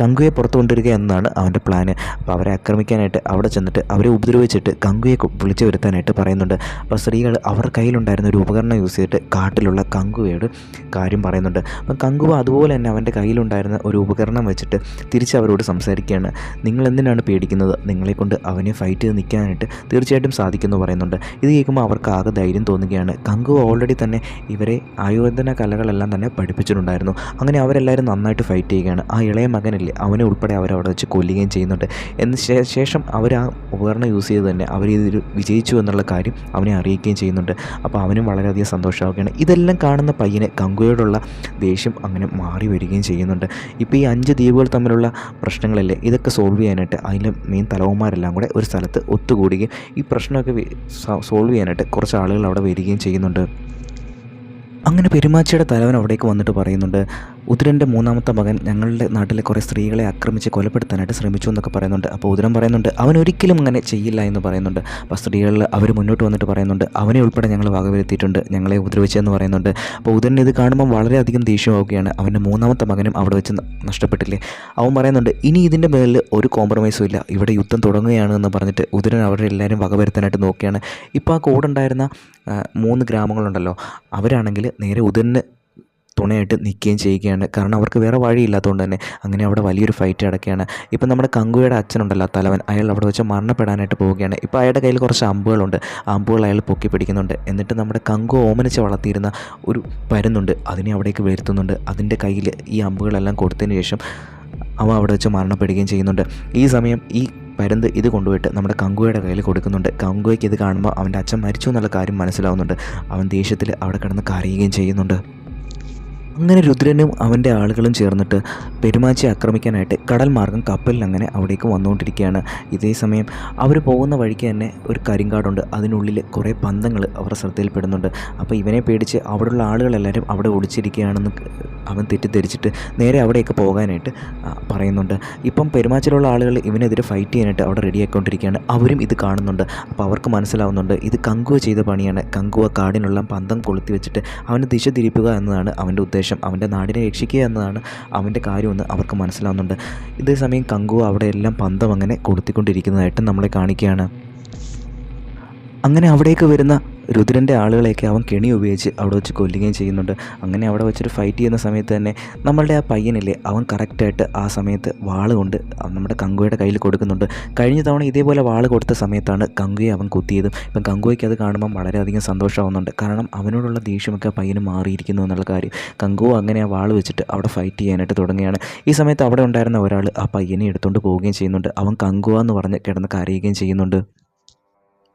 കങ്കുയെ പുറത്ത് കൊണ്ടുവരിക എന്നതാണ് അവൻ്റെ പ്ലാന്. അപ്പോൾ അവരെ ആക്രമിക്കാനായിട്ട് അവിടെ ചെന്നിട്ട് അവരെ ഉപദ്രവിച്ചിട്ട് കങ്കുയെ വിളിച്ചു വരുത്താനായിട്ട് പറയുന്നുണ്ട്. അപ്പോൾ സ്ത്രീകൾ അവരുടെ കയ്യിലുണ്ടായിരുന്ന ഒരു ഉപകരണം യൂസ് ചെയ്തിട്ട് കാട്ടിലുള്ള കങ്കുവയോട് കാര്യം പറയുന്നുണ്ട്. അപ്പം കങ്കുവ അതുപോലെ തന്നെ അവൻ്റെ കയ്യിലുണ്ടായിരുന്ന ഒരു ഉപകരണം വെച്ചിട്ട് തിരിച്ച് അവരോട് സംസാരിക്കുകയാണ്. നിങ്ങൾ എന്തിനാണ് പേടിക്കുന്നത്? നിങ്ങളെക്കൊണ്ട് അവനെ ഫൈറ്റ് ചെയ്ത് നിൽക്കാനായിട്ട് തീർച്ചയായിട്ടും സാധിക്കുമെന്ന് പറയുന്നുണ്ട്. ഇത് കേൾക്കുമ്പോൾ അവർക്ക് ആകെ ധൈര്യം തോന്നുകയാണ്. കങ്കുവ ഓൾറെഡി തന്നെ ഇവരെ ആയോധന കലകളെല്ലാം തന്നെ പഠിപ്പിച്ചിട്ടുണ്ടായിരുന്നു. അങ്ങനെ അവരെല്ലാവരും നന്നായിട്ട് ഫൈറ്റ് ചെയ്യുകയാണ്. ആ ഇളയ മകനില്ലേ, അവനെ ഉൾപ്പെടെ അവരവിടെ വെച്ച് കൊല്ലുകയും ചെയ്യുന്നുണ്ട്. ശേഷം അവർ ആ ഉപകരണം യൂസ് ചെയ്ത് തന്നെ അവരിതിൽ വിജയിച്ചു എന്നുള്ള കാര്യം അവനെ അറിയിക്കുകയും ചെയ്യുന്നുണ്ട്. അപ്പോൾ അവനും വളരെയധികം സന്തോഷമാവുകയാണ്. ഇതെല്ലാം കാണുന്ന പയ്യന് കങ്കുവയോടുള്ള ദേഷ്യം അങ്ങനെ മാറി വരികയും ചെയ്യുന്നുണ്ട്. ഇപ്പോൾ ഈ 5 ദ്വീപുകൾ തമ്മിലുള്ള പ്രശ്നങ്ങളല്ലേ, ഇതൊക്കെ സോൾവ് ചെയ്യാനായിട്ട് അതിലെ മെയിൻ തലവന്മാരെല്ലാം കൂടെ ഒരു സ്ഥലത്ത് ഒത്തുകൂടുകയും ഈ പ്രശ്നമൊക്കെ സോൾവ് ചെയ്യാനായിട്ട് കുറച്ച് ആളുകൾ അവിടെ വരികയും ചെയ്യുന്നുണ്ട്. അങ്ങനെ പെരുമാച്ചിയുടെ തലവൻ അവിടേക്ക് വന്നിട്ട് പറയുന്നുണ്ട്, ഉതിരൻ്റെ 3ാമത്തെ മകൻ ഞങ്ങളുടെ നാട്ടിലെ കുറേ സ്ത്രീകളെ ആക്രമിച്ച് കൊലപ്പെടുത്താനായിട്ട് ശ്രമിച്ചു എന്നൊക്കെ പറയുന്നുണ്ട്. അപ്പോൾ ഉതിരൻ പറയുന്നുണ്ട് അവൻ ഒരിക്കലും അങ്ങനെ ചെയ്യില്ല എന്ന് പറയുന്നുണ്ട്. അപ്പോൾ സ്ത്രീകളിൽ അവർ മുന്നോട്ട് വന്നിട്ട് പറയുന്നുണ്ട് അവനെ ഉൾപ്പെടെ ഞങ്ങൾ വകവരുത്തിയിട്ടുണ്ട്, ഞങ്ങളെ ഉപദ്രവിച്ചെന്ന് പറയുന്നുണ്ട്. അപ്പോൾ ഉതിരൻ ഇത് കാണുമ്പോൾ വളരെയധികം ദേഷ്യമാവുകയാണ്. അവൻ്റെ 3ാമത്തെ മകനും അവിടെ വെച്ച് നഷ്ടപ്പെട്ടില്ലേ. അവൻ പറയുന്നുണ്ട് ഇനി ഇതിൻ്റെ മേലിൽ ഒരു കോംപ്രമൈസും ഇല്ല, ഇവിടെ യുദ്ധം തുടങ്ങുകയാണ് എന്ന് പറഞ്ഞിട്ട് ഉതിരൻ അവരെ എല്ലാവരും വകവരുത്താനായിട്ട് നോക്കുകയാണ്. ഇപ്പോൾ ആ കൂടെ ഉണ്ടായിരുന്ന 3 ഗ്രാമങ്ങളുണ്ടല്ലോ, അവരാണെങ്കിൽ നേരെ ഉതിരന് തുണയായിട്ട് നിൽക്കുകയും ചെയ്യുകയാണ്. കാരണം അവർക്ക് വേറെ വഴിയില്ലാത്തതുകൊണ്ട് തന്നെ. അങ്ങനെ അവിടെ വലിയൊരു ഫൈറ്റ് നടക്കുകയാണ്. ഇപ്പം നമ്മുടെ കങ്കുവയുടെ അച്ഛനുണ്ടല്ലോ, തലവൻ, അയാൾ അവിടെ വെച്ച് മരണപ്പെടാനായിട്ട് പോവുകയാണ്. ഇപ്പോൾ അയാളുടെ കയ്യിൽ കുറച്ച് അമ്പുകളുണ്ട്. ആ അമ്പുകൾ അയാൾ പൊക്കി പിടിക്കുന്നുണ്ട്. എന്നിട്ട് നമ്മുടെ കങ്കു ഓമനിച്ച് വളർത്തിയിരുന്ന ഒരു പരുന്നുണ്ട്, അതിനെ അവിടേക്ക് വരുത്തുന്നുണ്ട്. അതിൻ്റെ കയ്യിൽ ഈ അമ്പുകളെല്ലാം കൊടുത്തതിന് ശേഷം അവ അവിടെ വെച്ച് മരണപ്പെടുകയും ചെയ്യുന്നുണ്ട്. ഈ സമയം ഈ പരുന്ത് ഇത് കൊണ്ടുപോയിട്ട് നമ്മുടെ കങ്കുവയുടെ കയ്യിൽ കൊടുക്കുന്നുണ്ട്. കങ്കുവയ്ക്ക് ഇത് കാണുമ്പോൾ അവൻ്റെ അച്ഛൻ മരിച്ചു എന്നുള്ള കാര്യം മനസ്സിലാവുന്നുണ്ട്. അവൻ ദേഷ്യത്തിൽ അവിടെ കിടന്ന് കരയുകയും ചെയ്യുന്നുണ്ട്. അങ്ങനെ രുദ്രനും അവൻ്റെ ആളുകളും ചേർന്നിട്ട് പെരുമാച്ചിയെ ആക്രമിക്കാനായിട്ട് കടൽ മാർഗം കപ്പലിൽ അങ്ങനെ അവിടേക്ക് വന്നുകൊണ്ടിരിക്കുകയാണ്. ഇതേ സമയം അവർ പോകുന്ന വഴിക്ക് തന്നെ ഒരു കരിങ്കാടുണ്ട്. അതിനുള്ളിൽ കുറേ പന്തങ്ങൾ അവരുടെ ശ്രദ്ധയിൽപ്പെടുന്നുണ്ട്. അപ്പോൾ ഇവനെ പേടിച്ച് അവിടെയുള്ള ആളുകളെല്ലാവരും അവിടെ ഒളിച്ചിരിക്കുകയാണെന്ന് അവൻ തെറ്റിദ്ധരിച്ചിട്ട് നേരെ അവിടേക്ക് പോകാനായിട്ട് പറയുന്നുണ്ട്. ഇപ്പം പെരുമാച്ചിലുള്ള ആളുകൾ ഇവനെതിരെ ഫൈറ്റ് ചെയ്യാനായിട്ട് അവിടെ റെഡിയായിക്കൊണ്ടിരിക്കുകയാണ്. അവരും ഇത് കാണുന്നുണ്ട്. അപ്പോൾ അവർക്ക് മനസ്സിലാവുന്നുണ്ട് ഇത് കങ്കുവ ചെയ്ത പണിയാണ്. കങ്കുവ കാടിനുള്ള പന്തം കൊളുത്തി വെച്ചിട്ട് അവനെ ദിശ തിരിക്കുക എന്നതാണ് അവൻ്റെ ഉദ്ദേശം. അവൻ്റെ നാടിനെ രക്ഷിക്കുക എന്നതാണ് അവൻ്റെ കാര്യമെന്ന് അവർക്ക് മനസ്സിലാവുന്നുണ്ട്. ഇതേസമയം കങ്കുവ അവിടെ എല്ലാം പന്തം അങ്ങനെ കൊളുത്തിക്കൊണ്ടിരിക്കുന്നതായിട്ട് നമ്മളെ കാണിക്കുകയാണ്. അങ്ങനെ അവിടേക്ക് വരുന്ന രുദ്രൻ്റെ ആളുകളെയൊക്കെ അവൻ കെണി ഉപയോഗിച്ച് അവിടെ വെച്ച് കൊല്ലുകയും ചെയ്യുന്നുണ്ട്. അങ്ങനെ അവിടെ വെച്ചൊരു ഫൈറ്റ് ചെയ്യുന്ന സമയത്ത് തന്നെ നമ്മളുടെ ആ പയ്യനില്ലേ, അവൻ കറക്റ്റായിട്ട് ആ സമയത്ത് വാള് കൊണ്ട് നമ്മുടെ കങ്കുവയുടെ കയ്യിൽ കൊടുക്കുന്നുണ്ട്. കഴിഞ്ഞ തവണ ഇതേപോലെ വാള് കൊടുത്ത സമയത്താണ് കങ്കുവയെ അവൻ കുത്തിയതും. ഇപ്പം കങ്കുവയ്ക്ക് അത് കാണുമ്പം വളരെയധികം സന്തോഷമാവുന്നുണ്ട്. കാരണം അവനോടുള്ള ദേഷ്യമൊക്കെ ആ പയ്യന് മാറിയിരിക്കുന്നു എന്നുള്ള കാര്യം. കങ്കുവ അങ്ങനെ ആ വാള് വെച്ചിട്ട് അവിടെ ഫൈറ്റ് ചെയ്യാനായിട്ട് തുടങ്ങുകയാണ്. ഈ സമയത്ത് അവിടെ ഉണ്ടായിരുന്ന ഒരാൾ ആ പയ്യനെ എടുത്തുകൊണ്ട് പോവുകയും ചെയ്യുന്നുണ്ട്. അവൻ കങ്കുവ എന്ന് പറഞ്ഞ് കിടന്ന് കരയുകയും ചെയ്യുന്നുണ്ട്.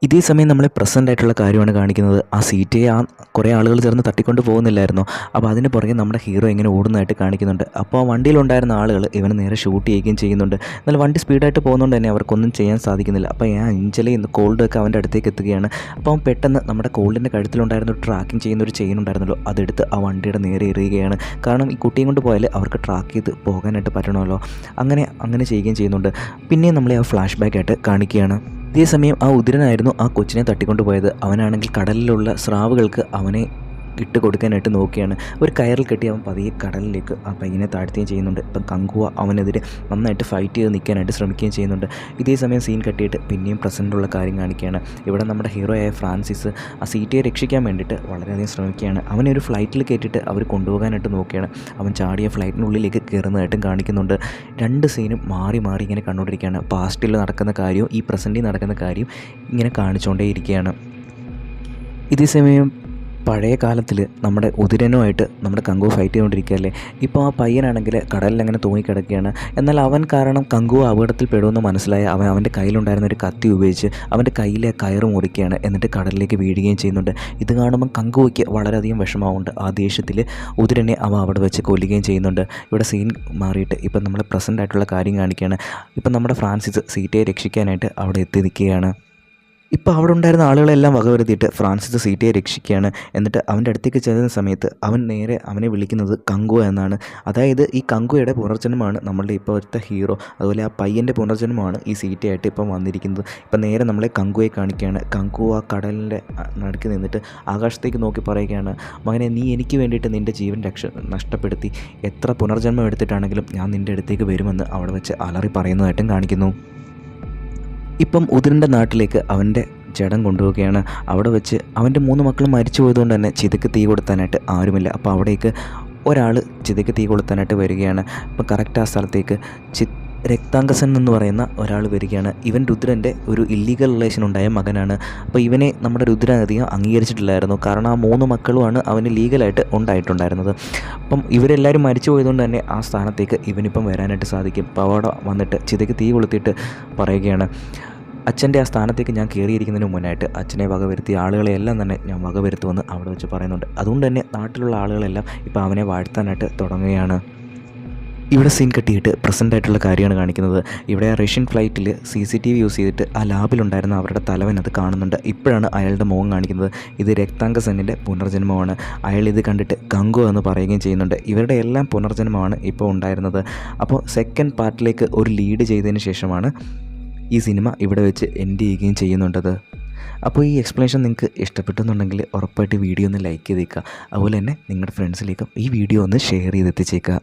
ഇതേ സമയം നമ്മളെ പ്രസൻ്റ് ആയിട്ടുള്ള കാര്യമാണ് കാണിക്കുന്നത്. ആ സീറ്റയെ കുറേ ആളുകൾ ചേർന്ന് തട്ടിക്കൊണ്ട് പോകുന്നില്ലായിരുന്നോ. അപ്പോൾ അതിന് പുറകെ നമ്മുടെ ഹീറോ ഇങ്ങനെ ഓടുന്നതായിട്ട് കാണിക്കുന്നുണ്ട്. അപ്പോൾ ആ വണ്ടിയിലുണ്ടായിരുന്ന ആളുകൾ ഇവനെ നേരെ ഷൂട്ട് ചെയ്യുകയും ചെയ്യുന്നുണ്ട്. എന്നാൽ വണ്ടി സ്പീഡായിട്ട് പോകുന്നതുകൊണ്ട് തന്നെ അവർക്കൊന്നും ചെയ്യാൻ സാധിക്കുന്നില്ല. അപ്പോൾ ആ ഇഞ്ചലയും കോൾഡൊക്കെ അവൻ്റെ അടുത്തേക്ക് എത്തുകയാണ്. അപ്പോൾ അവൻ പെട്ടെന്ന് നമ്മുടെ കോൾഡിൻ്റെ കഴുത്തിലുണ്ടായിരുന്ന ഒരു ട്രാക്കിംഗ് ചെയ്യുന്ന ഒരു ചെയിൻ ഉണ്ടായിരുന്നല്ലോ, അതെടുത്ത് ആ വണ്ടിയുടെ നേരെ എറിയുകയാണ്. കാരണം ഈ കുട്ടിയും കൊണ്ട് പോയാൽ അവർക്ക് ട്രാക്ക് ചെയ്ത് പോകാനായിട്ട് പറ്റണമല്ലോ. അങ്ങനെ ചെയ്യുകയും ചെയ്യുന്നുണ്ട്. പിന്നെയും നമ്മളെ ആ ഫ്ലാഷ് ബാക്ക് ആയിട്ട് കാണിക്കുകയാണ്. ഇതേസമയം ആ ഉതിരനായിരുന്നു ആ കൊച്ചിനെ തട്ടിക്കൊണ്ടുപോയത്. അവനാണെങ്കിൽ കടലിലുള്ള സ്രാവുകൾക്ക് അവനെ ഇട്ട് കൊടുക്കാനായിട്ട് നോക്കിയാണ്. ഒരു കയറിൽ കെട്ടി അവൻ പതിയെ കടലിലേക്ക് ആ പയ്യനെ താഴ്ത്തുകയും ചെയ്യുന്നുണ്ട്. ഇപ്പം കങ്കുവ അവനെതിരെ നന്നായിട്ട് ഫൈറ്റ് ചെയ്ത് നിൽക്കാനായിട്ട് ശ്രമിക്കുകയും ചെയ്യുന്നുണ്ട്. ഇതേ സമയം സീൻ കട്ടിയിട്ട് പിന്നെയും പ്രസൻറ്റുള്ള കാര്യം കാണിക്കുകയാണ്. ഇവിടെ നമ്മുടെ ഹീറോയായ ഫ്രാൻസിസ് ആ സീറ്റയെ രക്ഷിക്കാൻ വേണ്ടിയിട്ട് വളരെയധികം ശ്രമിക്കുകയാണ്. അവനെ ഒരു ഫ്ലൈറ്റിൽ കയറ്റിയിട്ട് അവർ കൊണ്ടുപോകാനായിട്ട് നോക്കുകയാണ്. അവൻ ചാടിയ ഫ്ലൈറ്റിനുള്ളിലേക്ക് കയറുന്നതായിട്ടും കാണിക്കുന്നുണ്ട്. 2 സീനും മാറി മാറി ഇങ്ങനെ കണ്ടുകൊണ്ടിരിക്കുകയാണ്. പാസ്റ്റിൽ നടക്കുന്ന കാര്യവും ഈ പ്രസൻറ്റിൽ നടക്കുന്ന കാര്യവും ഇങ്ങനെ കാണിച്ചുകൊണ്ടേയിരിക്കുകയാണ്. ഇതേ സമയം പഴയ കാലത്തിൽ നമ്മുടെ ഉതിരനുമായിട്ട് നമ്മുടെ കങ്കുവ ഫൈറ്റ് ചെയ്തുകൊണ്ടിരിക്കുകയല്ലേ. ഇപ്പോൾ ആ പയ്യനാണെങ്കിൽ കടലിൽ അങ്ങനെ തൂങ്ങിക്കിടക്കുകയാണ്. എന്നാൽ അവൻ കാരണം കങ്കുവ അപകടത്തിൽ പെടുമെന്ന് മനസ്സിലായ അവൻ്റെ കയ്യിലുണ്ടായിരുന്ന ഒരു കത്തി ഉപയോഗിച്ച് അവൻ്റെ കയ്യിലെ കയറ് മുറിക്കുകയാണ്. എന്നിട്ട് കടലിലേക്ക് വീഴുകയും ചെയ്യുന്നുണ്ട്. ഇത് കാണുമ്പം കങ്കുവയ്ക്ക് വളരെയധികം വിഷമമുണ്ട്. ആ ദേഷ്യത്തിൽ ഉതിരനെ അവിടെ വെച്ച് കൊല്ലുകയും ചെയ്യുന്നുണ്ട്. ഇവിടെ സീൻ മാറിയിട്ട് ഇപ്പം നമ്മൾ പ്രസൻ്റ് ആയിട്ടുള്ള കാര്യം കാണിക്കുകയാണ്. ഇപ്പം നമ്മുടെ ഫ്രാൻസിസ് സീറ്റയെ രക്ഷിക്കാനായിട്ട് അവിടെ എത്തി നിൽക്കുകയാണ്. ഇപ്പോൾ അവിടെ ഉണ്ടായിരുന്ന ആളുകളെല്ലാം വകവരുത്തിയിട്ട് ഫ്രാൻസിസ് സീറ്റയെ രക്ഷിക്കുകയാണ്. എന്നിട്ട് അവൻ്റെ അടുത്തേക്ക് ചെല്ലുന്ന സമയത്ത് അവൻ നേരെ അവനെ വിളിക്കുന്നത് കങ്കുവ എന്നാണ്. അതായത് ഈ കങ്കുവയുടെ പുനർജന്മമാണ് നമ്മളുടെ ഇപ്പോഴത്തെ ഹീറോ. അതുപോലെ ആ പയ്യൻ്റെ പുനർജന്മമാണ് ഈ സീറ്റയായിട്ട് ഇപ്പം വന്നിരിക്കുന്നത്. ഇപ്പം നേരെ നമ്മളെ കങ്കുവയെ കാണിക്കുകയാണ്. കങ്കുവ ആ കടലിൻ്റെ നടുക്ക് നിന്നിട്ട് ആകാശത്തേക്ക് നോക്കി പറയുകയാണ്, മകനെ, നീ എനിക്ക് വേണ്ടിയിട്ട് നിൻ്റെ ജീവൻ നഷ്ടപ്പെടുത്തി. എത്ര പുനർജന്മം എടുത്തിട്ടാണെങ്കിലും ഞാൻ നിൻ്റെ അടുത്തേക്ക് വരുമെന്ന് അവിടെ വെച്ച് അലറി പറയുന്നതായിട്ടും കാണിക്കുന്നു. ഇപ്പം ഉതിരൻ്റെ നാട്ടിലേക്ക് അവൻ്റെ ജഡം കൊണ്ടുപോവുകയാണ്. അവിടെ വെച്ച് അവൻ്റെ 3 മക്കളും മരിച്ചു പോയതുകൊണ്ട് തന്നെ ചിതയ്ക്ക് തീ കൊടുത്താനായിട്ട് ആരുമില്ല. അപ്പോൾ അവിടേക്ക് ഒരാൾ ചിതയ്ക്ക് തീ കൊളുത്താനായിട്ട് വരികയാണ്. അപ്പോൾ കറക്റ്റ് ആ സ്ഥലത്തേക്ക് രക്താംഗസൻ എന്ന് പറയുന്ന ഒരാൾ വരികയാണ്. ഇവൻ രുദ്രൻ്റെ ഒരു ഇല്ലീഗൽ റിലേഷൻ ഉണ്ടായ മകനാണ്. അപ്പോൾ ഇവനെ നമ്മുടെ രുദ്രൻ അധികം അംഗീകരിച്ചിട്ടില്ലായിരുന്നു. കാരണം ആ 3 മക്കളുമാണ് അവന് ലീഗലായിട്ട് ഉണ്ടായിട്ടുണ്ടായിരുന്നത്. അപ്പം ഇവരെല്ലാവരും മരിച്ചു പോയതുകൊണ്ട് തന്നെ ആ സ്ഥാനത്തേക്ക് ഇവനിപ്പം വരാനായിട്ട് സാധിക്കും. അപ്പോൾ അവിടെ വന്നിട്ട് ചിതയ്ക്ക് തീ കൊളുത്തിയിട്ട് പറയുകയാണ്, അച്ഛൻ്റെ ആ സ്ഥാനത്തേക്ക് ഞാൻ കയറിയിരിക്കുന്നതിന് മുന്നായിട്ട് അച്ഛനെ വകവരുത്തിയ ആളുകളെല്ലാം തന്നെ ഞാൻ വകവരുത്തുമെന്ന് അവിടെ വെച്ച് പറയുന്നുണ്ട്. അതുകൊണ്ട് തന്നെ നാട്ടിലുള്ള ആളുകളെല്ലാം ഇപ്പോൾ അവനെ വാഴ്ത്താനായിട്ട് തുടങ്ങുകയാണ്. ഇവിടെ സീൻ കെട്ടിയിട്ട് പ്രസൻ്റ് ആയിട്ടുള്ള കാര്യമാണ് കാണിക്കുന്നത്. ഇവിടെ റഷ്യൻ ഫ്ലൈറ്റിൽ CCTV യൂസ് ചെയ്തിട്ട് ആ ലാബിലുണ്ടായിരുന്ന അവരുടെ തലവൻ അത് കാണുന്നുണ്ട്. ഇപ്പോഴാണ് അയാളുടെ മുഖം കാണിക്കുന്നത്. ഇത് രക്താംഗസെന്നിൻ്റെ പുനർജന്മമാണ്. അയാൾ ഇത് കണ്ടിട്ട് ഗംഗു എന്ന് പറയുകയും ചെയ്യുന്നുണ്ട്. ഇവരുടെ എല്ലാം പുനർജന്മമാണ് ഇപ്പോൾ ഉണ്ടായിരുന്നത്. അപ്പോൾ സെക്കൻഡ് പാർട്ടിലേക്ക് ഒരു ലീഡ് ചെയ്തതിന് ശേഷമാണ് ഈ സിനിമ ഇവിടെ വെച്ച് എൻഡ് ചെയ്യുകയും ചെയ്യുന്നുണ്ടത്. അപ്പോൾ ഈ എക്സ്പ്ലനേഷൻ നിങ്ങൾക്ക് ഇഷ്ടപ്പെട്ടെന്നുണ്ടെങ്കിൽ ഉറപ്പായിട്ട് വീഡിയോ ഒന്ന് ലൈക്ക് ചെയ്തേക്കുക. അതുപോലെ തന്നെ നിങ്ങളുടെ ഫ്രണ്ട്സിലേക്കും ഈ വീഡിയോ ഒന്ന് ഷെയർ ചെയ്തെത്തിച്ചേക്കുക.